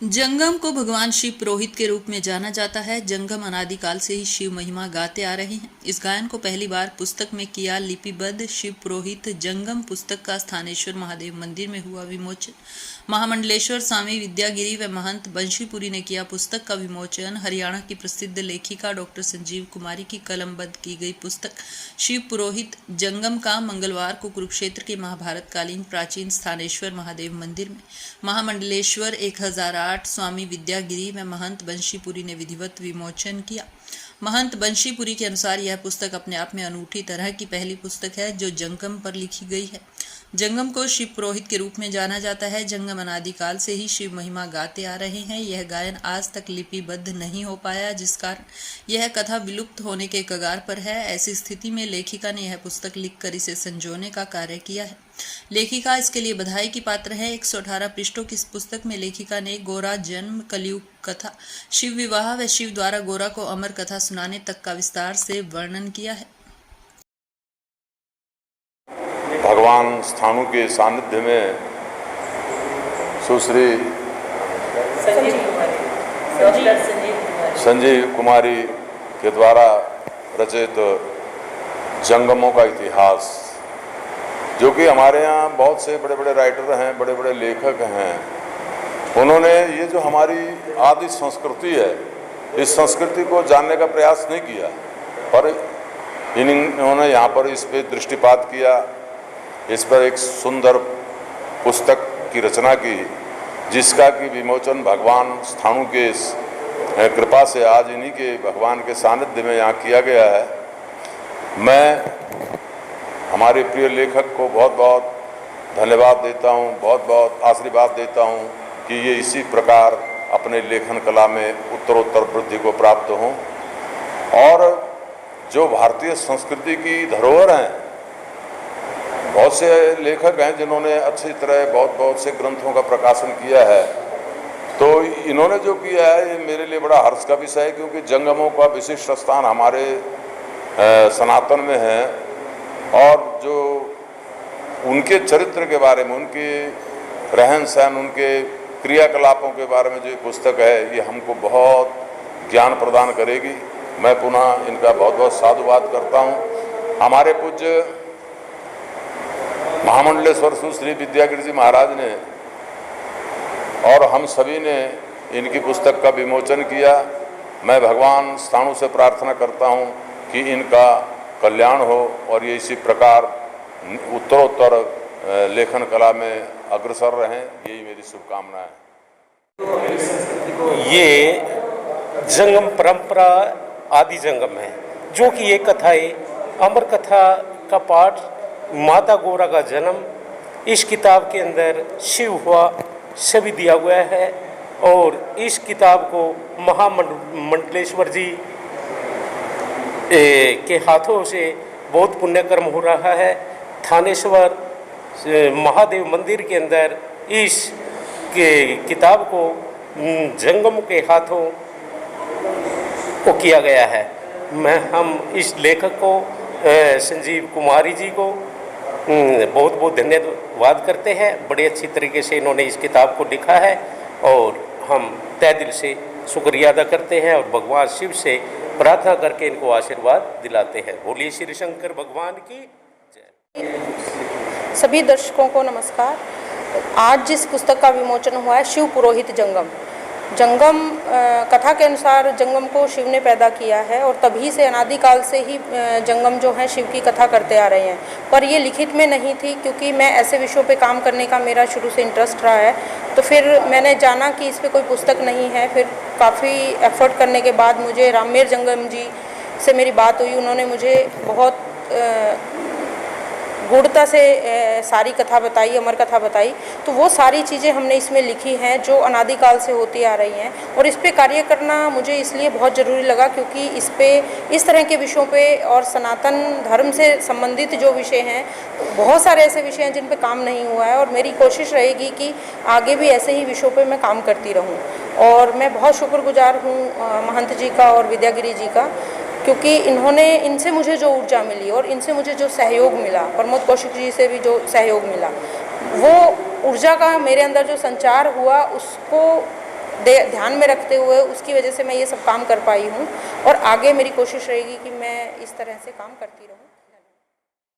जंगम को भगवान शिव पुरोहित के रूप में जाना जाता है। जंगम अनादिकाल से ही शिव महिमा गाते आ रहे हैं। इस गायन को पहली बार पुस्तक में किया लिपिबद्ध। शिव पुरोहित जंगम पुस्तक का स्थानेश्वर महादेव मंदिर में हुआ विमोचन। महामंडलेश्वर स्वामी विद्यागिरी व महंत बंशीपुरी ने किया पुस्तक का विमोचन। हरियाणा की प्रसिद्ध लेखिका डॉक्टर संजीव कुमारी की कलमबद्ध की गई पुस्तक शिव पुरोहित जंगम का मंगलवार को कुरुक्षेत्र के महाभारत कालीन प्राचीन स्थानेश्वर महादेव मंदिर में महामंडलेश्वर 1008 स्वामी विद्यागिरी व महंत बंशीपुरी ने विधिवत विमोचन किया। महंत बंशीपुरी के अनुसार यह पुस्तक अपने आप में अनूठी तरह की पहली पुस्तक है जो जंगम पर लिखी गई है। जंगम को शिव पुरोहित के रूप में जाना जाता है। जंगम अनादिकाल से ही शिव महिमा गाते आ रहे हैं। यह गायन आज तक लिपिबद्ध नहीं हो पाया, जिस कारण यह कथा विलुप्त होने के कगार पर है। ऐसी स्थिति में लेखिका ने यह पुस्तक लिखकर इसे संजोने का कार्य किया है। लेखिका इसके लिए बधाई की पात्र है। 118 पृष्ठों की इस पुस्तक में लेखिका ने गोरा जन्म, कलयुग कथा, शिव विवाह व शिव द्वारा गोरा को अमर कथा सुनाने तक का विस्तार से वर्णन किया है। भगवान स्थाणु के सानिध्य में सुश्री संजीव कुमारी के द्वारा रचित जंगमों का इतिहास, जो कि हमारे यहाँ बहुत से बड़े बड़े राइटर हैं, बड़े बड़े लेखक हैं, उन्होंने ये जो हमारी आदि संस्कृति है, इस संस्कृति को जानने का प्रयास नहीं किया, पर इन्होंने यहाँ पर इस पर दृष्टिपात किया, इस पर एक सुंदर पुस्तक की रचना की, जिसका कि विमोचन भगवान स्थाणु के कृपा से आज इन्हीं के भगवान के सानिध्य में यहाँ किया गया है। मैं हमारे प्रिय लेखक को बहुत बहुत धन्यवाद देता हूँ, बहुत बहुत आशीर्वाद देता हूँ कि ये इसी प्रकार अपने लेखन कला में उत्तरोत्तर वृद्धि को प्राप्त हों। और जो भारतीय संस्कृति की धरोहर हैं, बहुत से लेखक हैं जिन्होंने अच्छी तरह बहुत से ग्रंथों का प्रकाशन किया है, तो इन्होंने जो किया है ये मेरे लिए बड़ा हर्ष का विषय है, क्योंकि जंगमों का विशिष्ट स्थान हमारे सनातन में है। और जो उनके चरित्र के बारे में, उनके रहन सहन, उनके क्रियाकलापों के बारे में जो पुस्तक है, ये हमको बहुत ज्ञान प्रदान करेगी। मैं पुनः इनका बहुत बहुत साधुवाद करता हूँ। हमारे पूज्य महामंडलेश्वर सुश्री विद्यागिरी जी महाराज ने और हम सभी ने इनकी पुस्तक का विमोचन किया। मैं भगवान स्थाणु से प्रार्थना करता हूँ कि इनका कल्याण हो और ये इसी प्रकार उत्तरोत्तर लेखन कला में अग्रसर रहें, यही मेरी शुभकामना है। ये जंगम परंपरा आदि जंगम है, जो कि ये कथाएं अमर कथा का पाठ, माता गौरा का जन्म, इस किताब के अंदर शिव हुआ सभी दिया हुआ है। और इस किताब को महामंडलेश्वर जी के हाथों से बहुत पुण्यकर्म हो रहा है। थानेश्वर महादेव मंदिर के अंदर इस किताब को जंगम के हाथों को किया गया है। हम इस लेखक को संजीव कुमारी जी को बहुत बहुत धन्यवाद करते हैं। बड़े अच्छी तरीके से इन्होंने इस किताब को लिखा है और हम तहे दिल से शुक्रिया अदा करते हैं और भगवान शिव से प्रार्थना करके इनको आशीर्वाद दिलाते हैं। बोलिए श्री शंकर भगवान की जय। सभी दर्शकों को नमस्कार। आज जिस पुस्तक का विमोचन हुआ है शिव पुरोहित जंगम कथा के अनुसार जंगम को शिव ने पैदा किया है और तभी से अनादिकाल से ही जंगम जो है शिव की कथा करते आ रहे हैं। पर ये लिखित में नहीं थी, क्योंकि मैं ऐसे विषयों पे काम करने का मेरा शुरू से इंटरेस्ट रहा है। तो फिर मैंने जाना कि इस पे कोई पुस्तक नहीं है। फिर काफ़ी एफर्ट करने के बाद मुझे राममेर जंगम जी से मेरी बात हुई। उन्होंने मुझे बहुत गूढ़ता से सारी कथा बताई, अमर कथा बताई। तो वो सारी चीज़ें हमने इसमें लिखी हैं जो अनादिकाल से होती आ रही हैं। और इस पे कार्य करना मुझे इसलिए बहुत ज़रूरी लगा, क्योंकि इस तरह के विषयों पे और सनातन धर्म से संबंधित जो विषय हैं, बहुत सारे ऐसे विषय हैं जिन पे काम नहीं हुआ है। और मेरी कोशिश रहेगी कि आगे भी ऐसे ही विषयों पे मैं काम करती रहूँ। और मैं बहुत शुक्रगुजार हूँ महंत जी का और विद्यागिरी जी का, क्योंकि इनसे मुझे जो ऊर्जा मिली और इनसे मुझे जो सहयोग मिला, प्रमोद कौशिक जी से भी जो सहयोग मिला, वो ऊर्जा का मेरे अंदर जो संचार हुआ उसको ध्यान में रखते हुए उसकी वजह से मैं ये सब काम कर पाई हूँ और आगे मेरी कोशिश रहेगी कि मैं इस तरह से काम करती रहूँ।